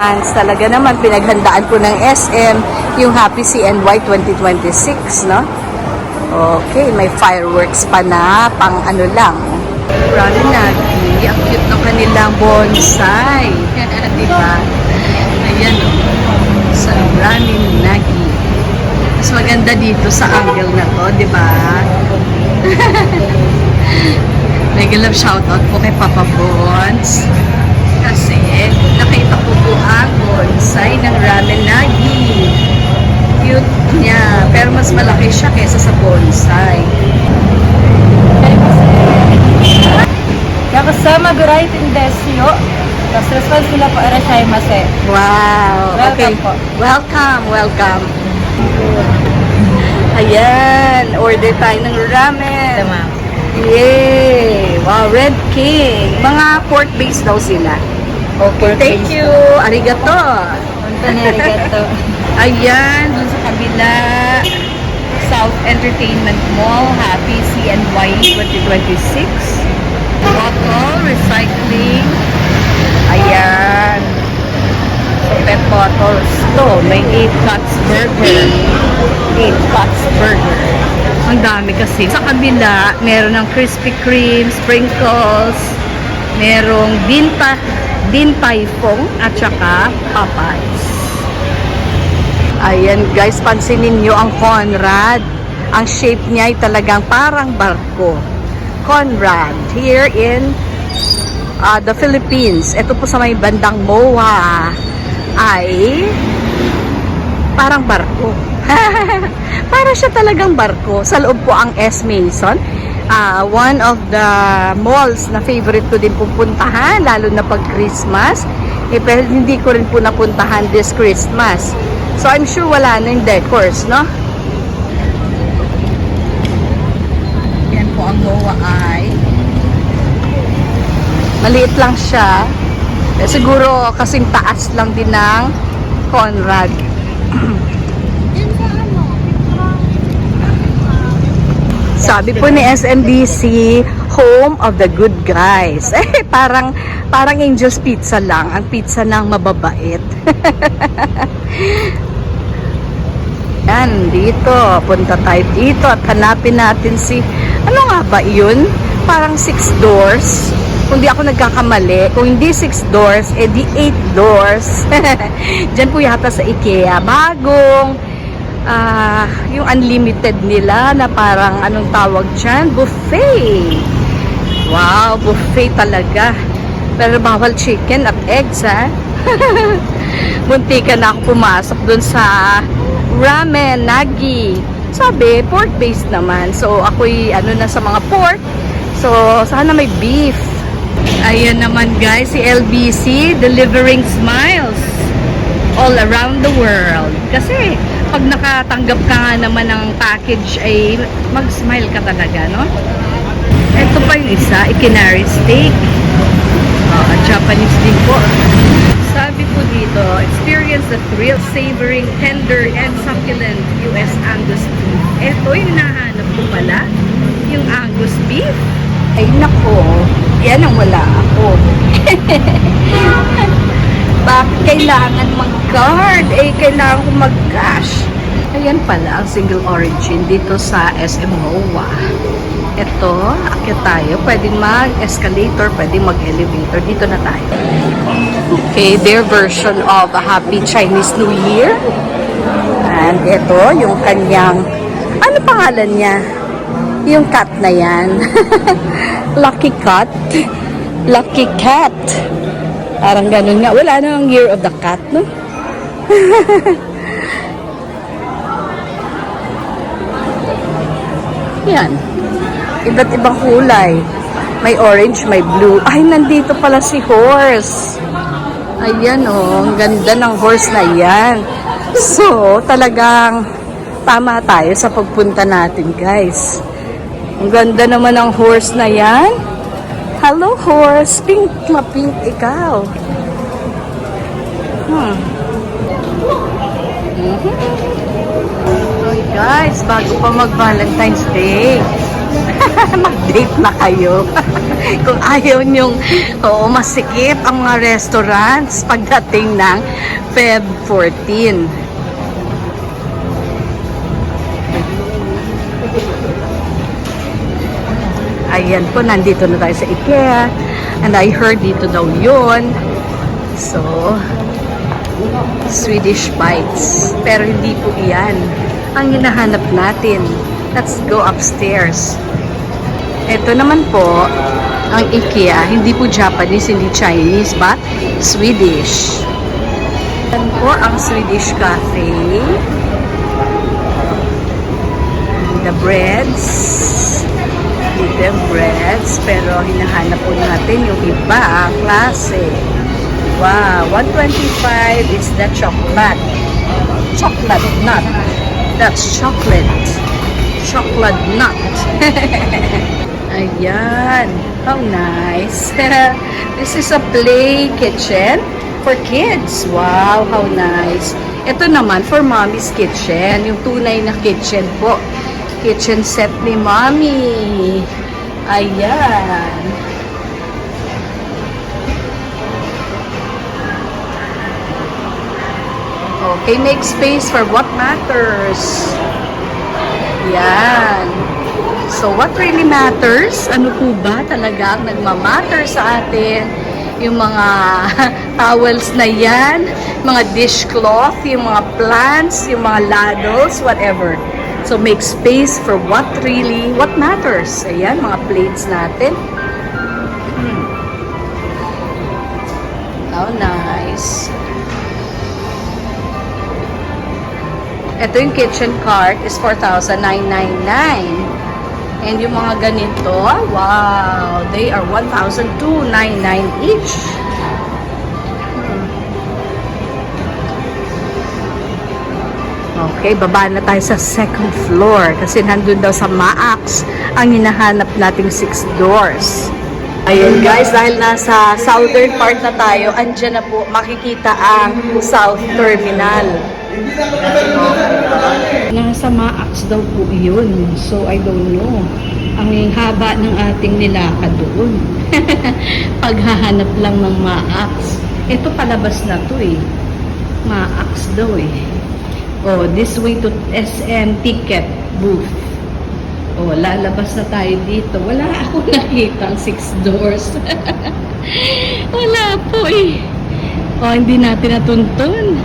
Talaga naman, pinaghandaan po ng SM yung Happy CNY 2026, no? Okay, may fireworks pa na, pang ano lang. Rally Nagi, ang cute ng kanilang bonsai. Diba? Ayan, sa Rally Nagi. Mas maganda dito sa angle na to, diba? Mega love shoutout po kay Papa Bons. Kasi nakita ko po ang bonsai ng Ramen Nagi. Cute niya. Pero mas malaki siya kesa sa bonsai. Nakasama guray tindesyo. Tapos response nila po arashaimase. Wow. Okay. Welcome po. Welcome, welcome. Ayan. Order tayo ng ramen. Tama. Yay! Wow, Red King. Mga pork-based daw sila. Okay, thank you. Arigato. Punta na arigato. Ayan, dun sa kabila. South Entertainment Mall. Happy CNY 2026. Bottle recycling. Ayan. So, pet bottles. To, may 8 cuts burger. 8 cuts burger. Ang dami kasi. Sa kabila, meron ng Krispy Kreme, sprinkles, merong Din Tai Fung, at saka Popeyes. Ayan guys, pansinin nyo ang Conrad. Ang shape niya ay talagang parang barko. Conrad, here in the Philippines. Ito po sa may bandang MOA ay parang barko. Para siya talagang barko. Sa loob po ang S. Mason. One of the malls na favorite ko din pupuntahan, lalo na pag Christmas. Pero hindi ko rin po napuntahan this Christmas. So I'm sure wala na yung decors, no? Yan po ang MOA ay. Maliit lang siya. Siguro kasing taas lang din ng Conrad. Sabi po ni SMDC, home of the good guys. Parang Angel's Pizza lang. Ang pizza ng mababait. Yan, dito. Punta tayo dito at hanapin natin si, ano nga ba yun? Parang 6 doors. Kung di ako nagkakamali, kung hindi 6 doors, di 8 doors. Diyan po yata sa IKEA. Bagong yung unlimited nila na parang anong tawag dyan? Buffet. Wow, buffet talaga. Pero bawal chicken at eggs, ha? Muntika na ako pumasok dun sa Ramen Nagi. Sabi, pork-based naman. So, ako'y na sa mga pork. So, sana may beef. Ayan naman guys, si LBC delivering smiles all around the world. Kasi, pag nakatanggap ka nga naman ng package ay mag-smile ka talaga, no? Ito pa yung isa, Ikinari steak. Japanese din po. Sabi po dito, experience the thrill savoring, tender, and succulent US Angus beef. Ito yung nahanap ko pala, yung Angus beef. Ay nako, yan ang wala ako. Bakit kailangan mag-card? Kailangan ko mag-cash. Ayan pala ang single origin dito sa SM MOA. Ito, akyat tayo. Pwedeng mag-escalator, pwedeng mag-elevator. Dito na tayo. Okay, their version of a Happy Chinese New Year. And ito, yung kanyang, ano pangalan niya? Yung cat na yan. Lucky Cat. Lucky Cat. Parang ganun nga. Wala nang Year of the Cat, no? Yan. Iba't ibang kulay. May orange, may blue. Ay, nandito pala si horse. Ayan, oh. Ang ganda ng horse na yan. So, talagang tama tayo sa pagpunta natin, guys. Ang ganda naman ng horse na yan. Hello, horse. Pink na pink ikaw. Okay, guys, bago pa mag-Valentine's Day, Mag-date na kayo. Kung ayaw nyong masikip ang mga restaurants pagdating ng Feb 14. Ayan po, nandito na tayo sa IKEA. And I heard dito daw yun. So, Swedish bites. Pero hindi po iyan ang hinahanap natin. Let's go upstairs. Ito naman po, ang IKEA, hindi po Japanese, hindi Chinese, but Swedish. Yan po ang Swedish cafe. The breads. Dito yung breads, pero hinahanap po natin yung iba klase. Wow, 125 is the chocolate. Chocolate nut. That's chocolate. Chocolate nut. Ayan. How nice. This is a play kitchen for kids. Wow, how nice. Ito naman for mommy's kitchen. Yung tunay na kitchen po. Kitchen set ni mommy. Ayan. Okay, make space for what matters. Yan. So, what really matters? Ano po ba talaga ang nagmamatter sa atin? Yung mga towels na yan, mga dishcloth, yung mga plants, yung mga ladles, whatever. So, make space for what matters. Ayan, mga plates natin. How nice. Ito yung kitchen cart is 4,999. And yung mga ganito, wow, they are 1,299 each. Okay, baba na tayo sa second floor kasi nandun daw sa Maax ang hinahanap nating 6 doors. Ayun guys, dahil nasa southern part na tayo, andyan na po makikita ang South Terminal. Nasa Maax daw po yun. So, I don't know. Ang haba ng ating nilakad doon. Paghahanap lang ng Maax. Ito palabas na to eh. Maax daw eh. Oh, this way to SM ticket booth. Oh, lalabas na tayo dito. Wala ako nakita ang 6 doors. Wala po eh. Oh, hindi natin natuntun.